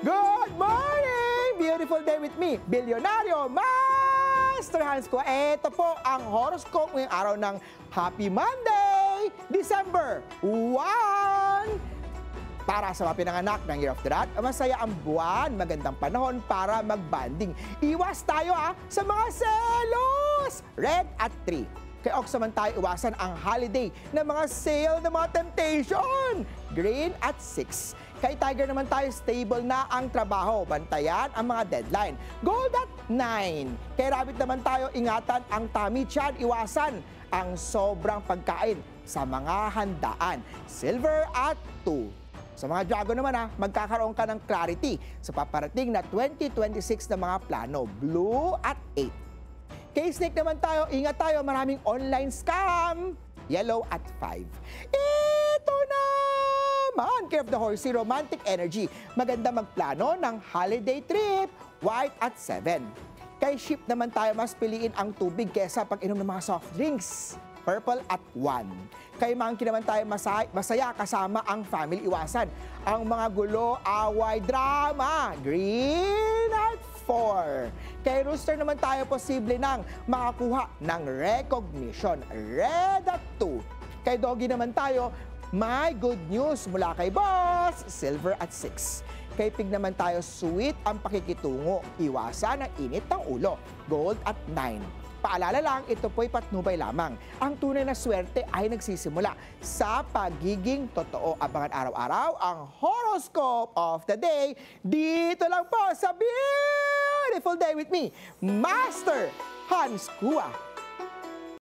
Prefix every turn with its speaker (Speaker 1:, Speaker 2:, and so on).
Speaker 1: Good morning! Beautiful day with me, Bilyonaryo Master Hans ko. Ito po ang horoscope ngayong araw ng Happy Monday, December 1! Para sa mga pinanganak ng Year of the Rat, masaya ang buwan, magandang panahon para mag-banding. Iwas tayo sa mga selos! Red at 3. Kay Ox naman tayo iwasan ang holiday ng mga sale ng mga temptation. Green at 6. Kay Tiger naman tayo stable na ang trabaho. Bantayan ang mga deadline. Gold at 9. Kay Rabbit naman tayo ingatan ang tummy tiyan. Iwasan ang sobrang pagkain sa mga handaan. Silver at 2. Sa mga Dragon naman magkakaroon ka ng clarity sa paparating na 2026 na mga plano. Blue at 8. Kay Snake naman tayo, ingat tayo, maraming online scam. Yellow at 5. Ito naman, Care of the Horsey, romantic energy. Maganda magplano ng holiday trip. White at 7. Kay Ship naman tayo, mas piliin ang tubig kesa pag-inom ng mga soft drinks. Purple at 1. Kay Monkey naman tayo masaya kasama ang family. Iwasan ang mga gulo, away, drama. Green at 4. Kay Rooster naman tayo posible nang makakuha ng recognition. Red at 2. Kay Doggy naman tayo, may good news mula kay Boss. Silver at 6. Kay Pig naman tayo, sweet ang pakikitungo. Iwasan ang init ng ulo. Gold at 9. Paalala lang, ito po'y patnubay lamang. Ang tunay na swerte ay nagsisimula sa pagiging totoo. Abangan araw-araw ang horoscope of the day. Dito lang po sa Beautiful Day with me, Master Hans Kua.